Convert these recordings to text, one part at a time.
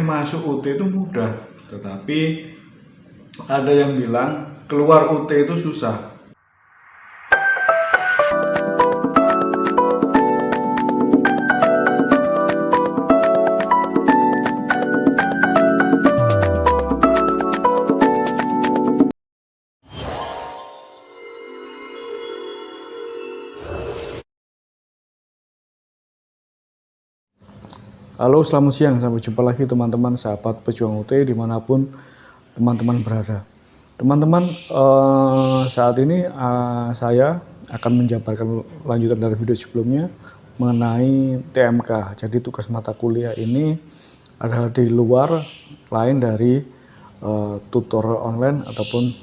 masuk UT itu mudah, tetapi ada yang bilang keluar UT itu susah. Halo, selamat siang. Sampai jumpa lagi teman-teman sahabat pejuang UT dimanapun teman-teman berada. Teman-teman, saat ini saya akan menjabarkan lanjutan dari video sebelumnya mengenai TMK. Jadi tugas mata kuliah ini adalah di luar lain dari tutorial online ataupun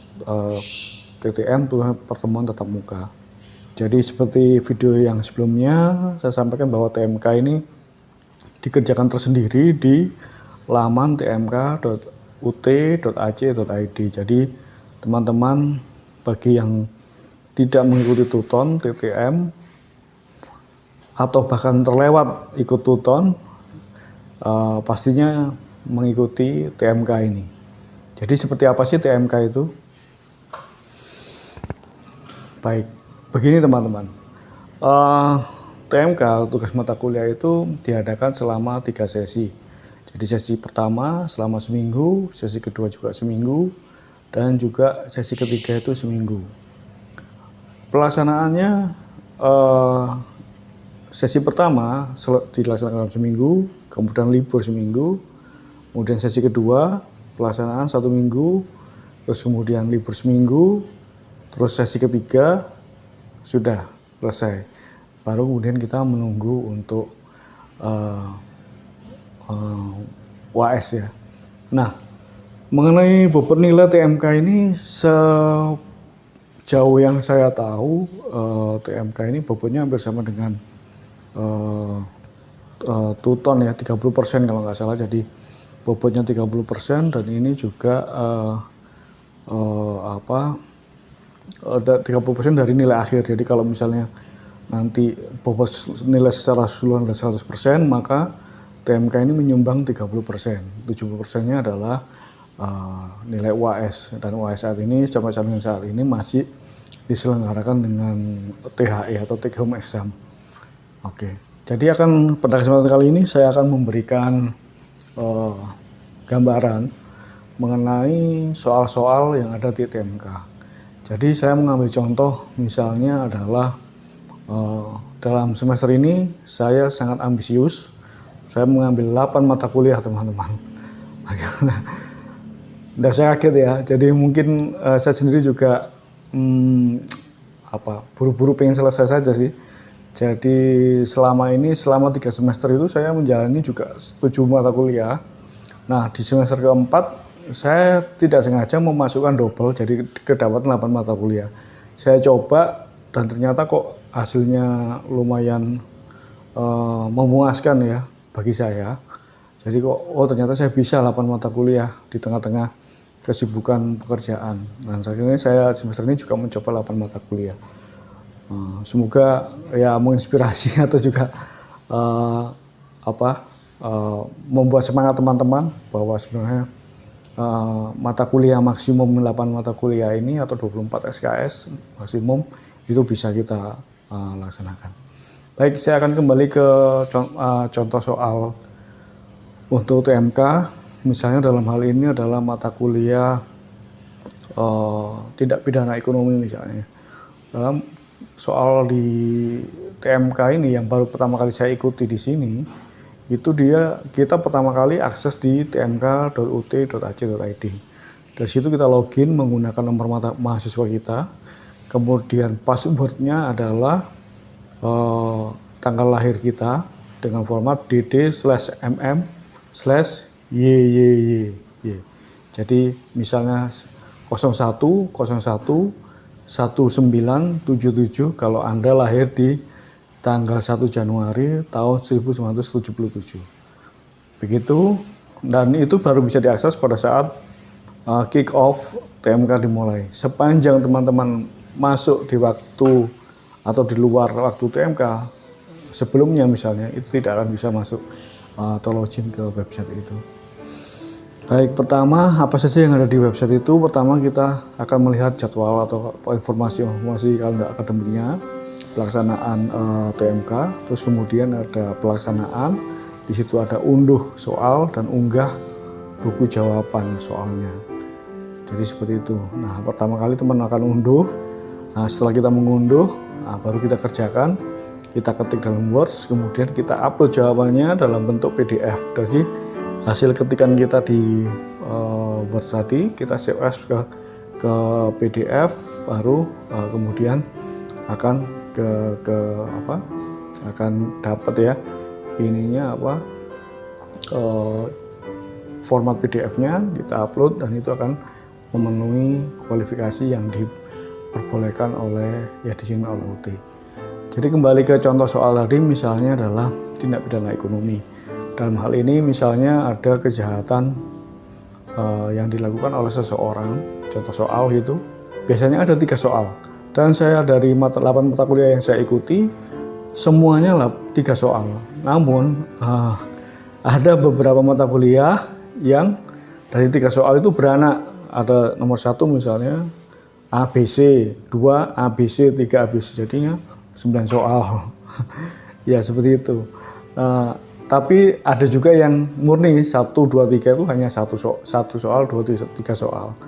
TTM, pertemuan tatap muka. Jadi seperti video yang sebelumnya saya sampaikan bahwa TMK ini dikerjakan tersendiri di laman tmk.ut.ac.id. Jadi teman-teman bagi yang tidak mengikuti tuton TTM atau bahkan terlewat ikut tuton, pastinya mengikuti TMK ini. Jadi seperti apa sih TMK itu? Baik, begini teman-teman. TMK, tugas mata kuliah itu diadakan selama 3 sesi. Jadi sesi pertama selama seminggu, sesi kedua juga seminggu, dan juga sesi ketiga itu seminggu. Pelaksanaannya, sesi pertama dilaksanakan seminggu, kemudian libur seminggu, kemudian sesi kedua pelaksanaan 1 minggu, terus kemudian libur seminggu, terus sesi ketiga sudah selesai. Baru kemudian kita menunggu untuk UAS ya. Nah, mengenai bobot nilai TMK ini sejauh yang saya tahu, TMK ini bobotnya hampir sama dengan tuton ya, 30% kalau nggak salah. Jadi bobotnya 30% dan ini juga ada 30% dari nilai akhir. Jadi kalau misalnya nanti bobot nilai secara keseluruhan adalah 100%, maka TMK ini menyumbang 30%. 70%-nya adalah nilai UAS, dan UAS saat ini sampai saat ini masih diselenggarakan dengan THE atau take home exam. Oke. Jadi pada kesempatan kali ini saya akan memberikan gambaran mengenai soal-soal yang ada di TMK. Jadi saya mengambil contoh misalnya adalah dalam semester ini saya sangat ambisius. Saya mengambil 8 mata kuliah teman-teman. Dan saya kaget ya. Jadi mungkin saya sendiri juga buru-buru pengen selesai saja sih. Jadi selama 3 semester itu saya menjalani juga 7 mata kuliah. Nah di semester keempat saya tidak sengaja memasukkan double, jadi kedapatan 8 mata kuliah. Saya coba dan ternyata kok hasilnya lumayan memuaskan ya bagi saya. Jadi ternyata saya bisa 8 mata kuliah di tengah-tengah kesibukan pekerjaan. Dan akhirnya saya semester ini juga mencoba 8 mata kuliah. Semoga ya menginspirasi atau juga membuat semangat teman-teman bahwa sebenarnya mata kuliah maksimum 8 mata kuliah ini atau 24 SKS maksimum itu bisa kita laksanakan. Baik, saya akan kembali ke contoh soal untuk TMK. Misalnya dalam hal ini adalah mata kuliah tindak pidana ekonomi misalnya. Dalam soal di TMK ini yang baru pertama kali saya ikuti di sini, itu kita pertama kali akses di tmk.ut.ac.id. Dari situ kita login menggunakan nomor mahasiswa kita. Kemudian passwordnya adalah tanggal lahir kita dengan format dd/mm/yyyy. Jadi misalnya 01/01/1977 kalau Anda lahir di tanggal 1 Januari tahun 1977. Begitu, dan itu baru bisa diakses pada saat kick off TMK dimulai. Sepanjang teman-teman masuk di waktu atau di luar waktu TMK sebelumnya misalnya, itu tidak akan bisa masuk atau login ke website itu. Baik, pertama apa saja yang ada di website itu? Pertama kita akan melihat jadwal atau informasi kalender akademiknya, pelaksanaan TMK, terus kemudian ada pelaksanaan, di situ ada unduh soal dan unggah buku jawaban soalnya. Jadi seperti itu. Nah, pertama kali teman akan unduh. Nah, setelah kita mengunduh, baru kita kerjakan. Kita ketik dalam Word, kemudian kita upload jawabannya dalam bentuk PDF. Jadi hasil ketikan kita di Word tadi kita save as ke PDF, baru kemudian akan akan dapat ya ininya format PDF-nya kita upload, dan itu akan memenuhi kualifikasi yang diperbolehkan oleh di sini oleh UT. Jadi kembali ke contoh soal tadi, misalnya adalah tindak pidana ekonomi. Dalam hal ini misalnya ada kejahatan yang dilakukan oleh seseorang. Contoh soal itu biasanya ada 3 soal. Dan saya dari 8 mata kuliah yang saya ikuti semuanya 3 soal. Namun ada beberapa mata kuliah yang dari 3 soal itu beranak. Ada nomor 1 misalnya ABC, 2 ABC, 3 ABC, jadinya 9 soal. Ya seperti itu. Tapi ada juga yang murni 1, 2, 3 itu hanya satu soal, 2, 3 soal.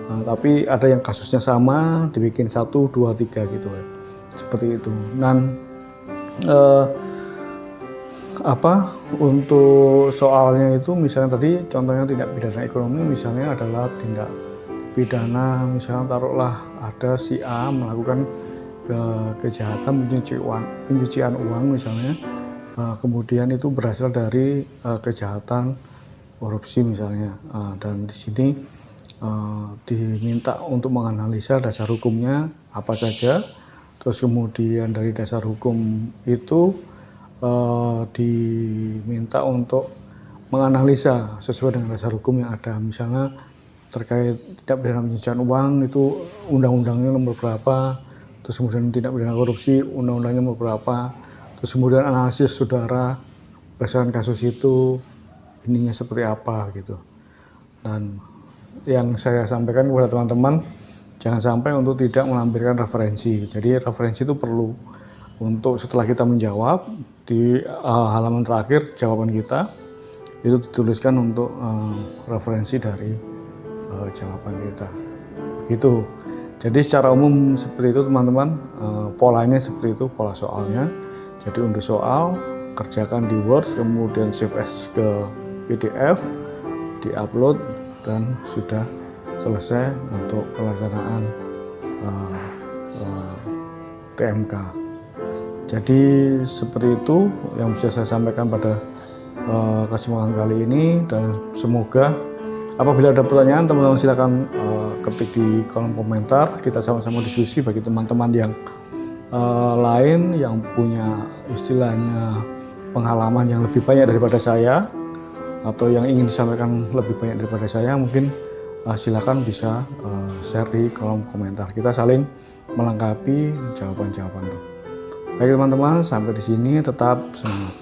Tapi ada yang kasusnya sama dibikin 1, 2, 3 gitu ya. Seperti itu. Dan untuk soalnya itu misalnya tadi contohnya tindak pidana ekonomi, misalnya adalah tindak pidana misalnya taruhlah ada si A melakukan kejahatan pencucian uang misalnya, kemudian itu berasal dari kejahatan korupsi misalnya, dan di sini diminta untuk menganalisa dasar hukumnya apa saja, terus kemudian dari dasar hukum itu diminta untuk menganalisa sesuai dengan dasar hukum yang ada, misalnya terkait tindak pidana pencucian uang itu undang-undangnya nomor berapa, terus kemudian tindak pidana korupsi undang-undangnya nomor berapa, terus kemudian analisis saudara berdasarkan kasus itu ininya seperti apa gitu. Dan yang saya sampaikan kepada teman-teman, jangan sampai untuk tidak melampirkan referensi. Jadi referensi itu perlu untuk setelah kita menjawab di halaman terakhir jawaban kita itu dituliskan untuk referensi dari jawaban kita. Begitu. Jadi secara umum seperti itu teman-teman, polanya seperti itu, pola soalnya. Jadi unduh soal, kerjakan di Word, kemudian save as ke PDF, di-upload, dan sudah selesai untuk pelaksanaan TMK. Jadi seperti itu yang bisa saya sampaikan pada kesempatan kali ini, dan semoga apabila ada pertanyaan teman-teman silakan ketik di kolom komentar, kita sama-sama diskusi. Bagi teman-teman yang lain yang punya istilahnya pengalaman yang lebih banyak daripada saya atau yang ingin disampaikan lebih banyak daripada saya, mungkin silakan bisa share di kolom komentar. Kita saling melengkapi jawaban-jawaban. Baik teman-teman, sampai di sini tetap semangat.